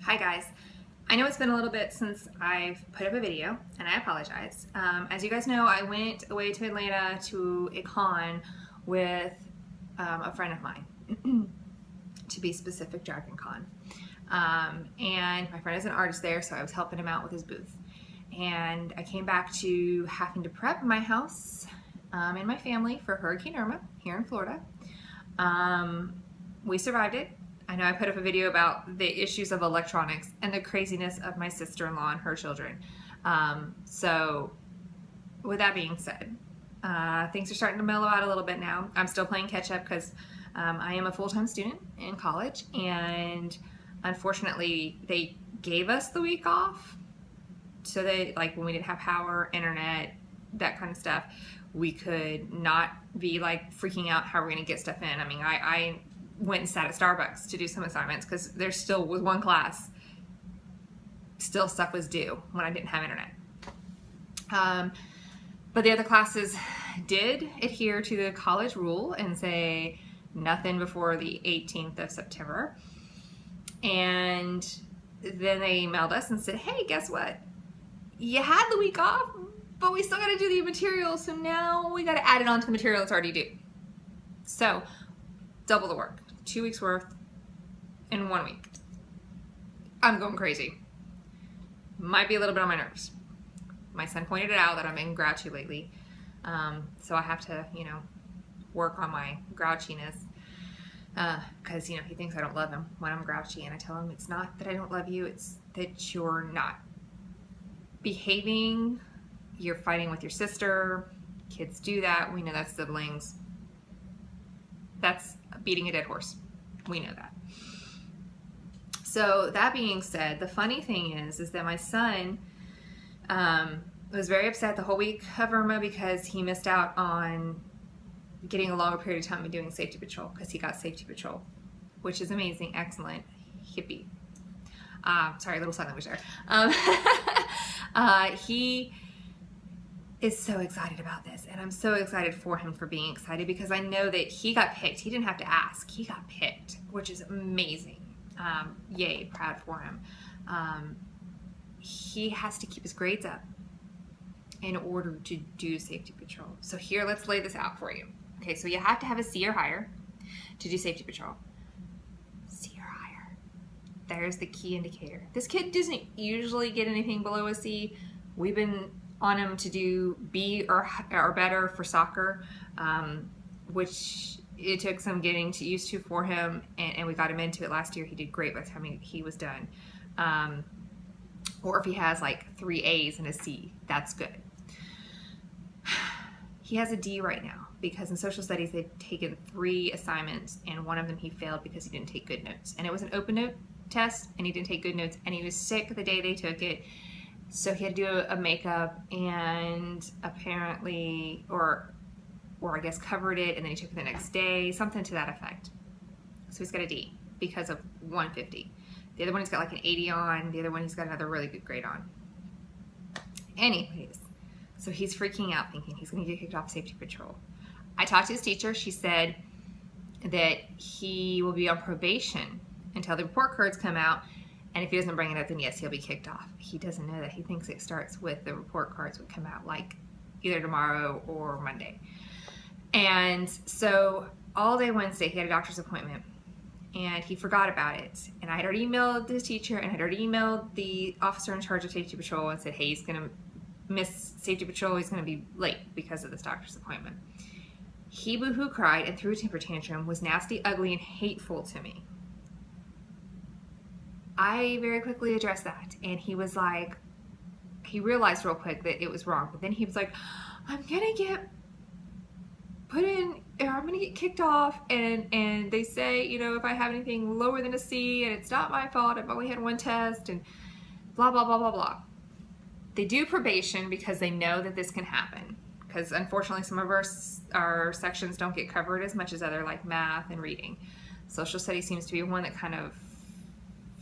Hi guys. I know it's been a little bit since I've put up a video, and I apologize. As you guys know, I went away to Atlanta to a con with a friend of mine, to be specific, Dragon Con. And my friend is an artist there, so I was helping him out with his booth. And I came back to having to prep my house and my family for Hurricane Irma here in Florida. We survived it. I know I put up a video about the issues of electronics and the craziness of my sister-in-law and her children. So with that being said, things are starting to mellow out a little bit now. I'm still playing catch up because I am a full-time student in college, and unfortunately they gave us the week off. So they, like, when we didn't have power, internet, that kind of stuff, we could not be like freaking out how we're going to get stuff in. I mean, I went and sat at Starbucks to do some assignments because there still was one class, still stuff was due when I didn't have internet. But the other classes did adhere to the college rule and say nothing before the 18th of September. And then they emailed us and said, hey, guess what? You had the week off, but we still got to do the material, so now we got to add it on to the material that's already due. So double the work, 2 weeks worth in 1 week. I'm going crazy. Might be a little bit on my nerves. My son pointed it out that I'm being grouchy lately. So I have to, work on my grouchiness. Because, he thinks I don't love him when I'm grouchy. And I tell him it's not that I don't love you, it's that you're not behaving. You're fighting with your sister. Kids do that. We know that's siblings. That's beating a dead horse. We know that. So that being said, the funny thing is that my son was very upset the whole week of Irma because he missed out on getting a longer period of time of doing safety patrol because he got safety patrol, which is amazing, excellent, hippie. Sorry, a little sign language there. He is so excited about this, and I'm so excited for him for being excited because I know that he got picked. He didn't have to ask. He got picked, which is amazing. Yay, proud for him. He has to keep his grades up in order to do safety patrol. So here, let's lay this out for you. Okay, so you have to have a C or higher to do safety patrol. C or higher. There's the key indicator. This kid doesn't usually get anything below a C. We've been on him to do B or better for soccer, which it took some getting used to for him, and we got him into it last year. He did great by the time he was done. Or if he has like 3 A's and a C, that's good. He has a D right now because in social studies they've taken 3 assignments, and one of them he failed because he didn't take good notes. And it was an open note test, and he didn't take good notes, and he was sick the day they took it. So he had to do a makeup, and apparently, or I guess covered it, and then he took it the next day, something to that effect. So he's got a D because of 150. The other one he's got like an 80 on. The other one he's got another really good grade on. Anyways, so he's freaking out thinking he's going to get kicked off safety patrol. I talked to his teacher. She said that he will be on probation until the report cards come out. And if he doesn't bring it up, then yes, he'll be kicked off. He doesn't know that. He thinks it starts with the report cards would come out like either tomorrow or Monday. And so all day Wednesday, he had a doctor's appointment, and he forgot about it. And I had already emailed his teacher, and I had already emailed the officer in charge of safety patrol and said, hey, he's going to miss safety patrol. He's going to be late because of this doctor's appointment. He boo-hoo cried and threw a temper tantrum, was nasty, ugly, and hateful to me. I very quickly addressed that, and he was like, he realized real quick that it was wrong, but then he was like, I'm gonna get put in, or I'm gonna get kicked off, and they say, if I have anything lower than a C, and it's not my fault, I've only had 1 test, and blah, blah, blah, blah, blah. They do probation because they know that this can happen, because unfortunately some of our sections don't get covered as much as other, like math and reading. Social studies seems to be one that kind of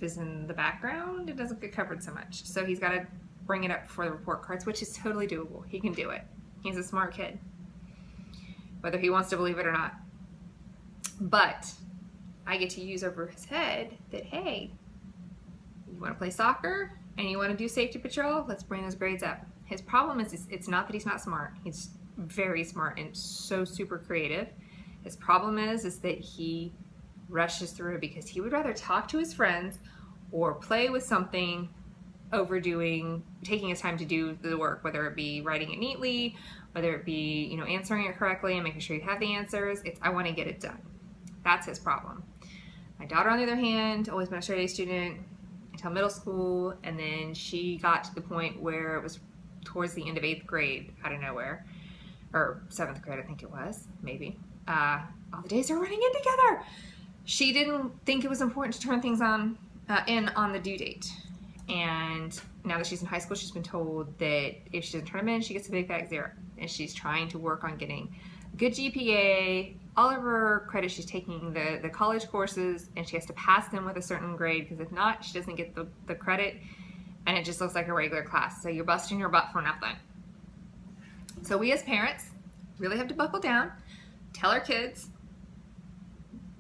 is in the background. It doesn't get covered so much. So he's got to bring it up for the report cards, which is totally doable. He can do it. He's a smart kid, whether he wants to believe it or not. But I get to use over his head that, hey, You want to play soccer and you want to do safety patrol? Let's bring those grades up. His problem is it's not that he's not smart. He's very smart and so super creative. His problem is that he rushes through because he would rather talk to his friends or play with something over taking his time to do the work, whether it be writing it neatly, whether it be, you know, answering it correctly and making sure you have the answers. It's, I want to get it done. That's his problem. My daughter, on the other hand, always been a straight A student until middle school, and then she got to the point where it was towards the end of 8th grade, out of nowhere, or 7th grade, I think it was, maybe. All the days are running in together. She didn't think it was important to turn things in on the due date. And now that she's in high school, she's been told that if she doesn't turn them in, she gets a big fat 0. And she's trying to work on getting a good GPA. All of her credits, she's taking the college courses, and she has to pass them with a certain grade, because if not, she doesn't get the credit, and it just looks like a regular class. So you're busting your butt for nothing. So we as parents really have to buckle down, tell our kids,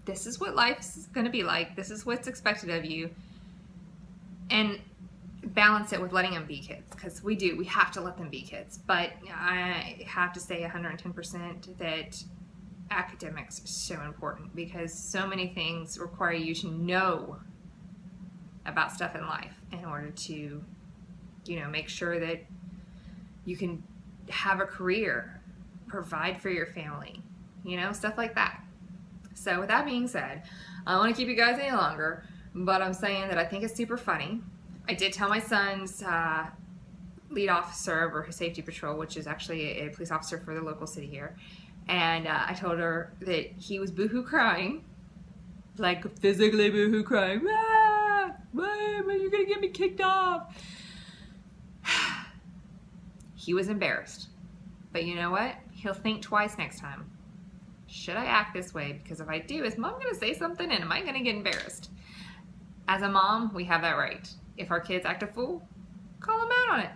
this is what life's going to be like. This is what's expected of you. And balance it with letting them be kids, because we have to let them be kids. But I have to say 110% that academics are so important, because so many things require you to know about stuff in life in order to, you know, make sure that you can have a career, provide for your family, you know, stuff like that. So with that being said, I don't want to keep you guys any longer, but I'm saying that I think it's super funny. I did tell my son's lead officer over his safety patrol, which is actually a police officer for the local city here, and I told her that he was boohoo crying, like physically boohoo crying. Ah, Mom, you're gonna get me kicked off. He was embarrassed, but you know what? He'll think twice next time. Should I act this way? Because if I do, is Mom gonna say something, and am I gonna get embarrassed? As a mom, we have that right. If our kids act a fool, call them out on it,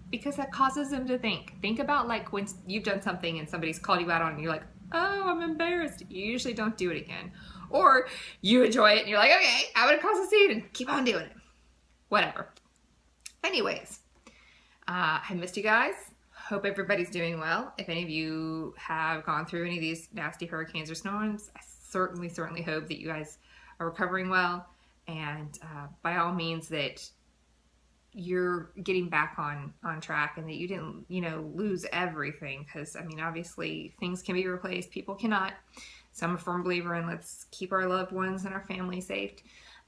because that causes them to think. Think about like when you've done something and somebody's called you out on it and you're like, oh, I'm embarrassed. You usually don't do it again. Or you enjoy it and you're like, okay, I'm gonna cross the seat and keep on doing it. Whatever. Anyways, I missed you guys. Hope everybody's doing well. If any of you have gone through any of these nasty hurricanes or storms, I certainly hope that you guys are recovering well. And by all means that you're getting back on track, and that you didn't, you know, lose everything. Because, I mean, obviously things can be replaced. People cannot. So I'm a firm believer in let's keep our loved ones and our family safe.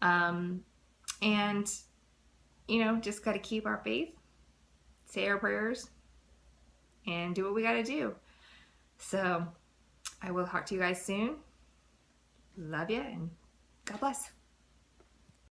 And, you know, just got to keep our faith, say our prayers, and do what we got to do. So I will talk to you guys soon. Love you, and God bless.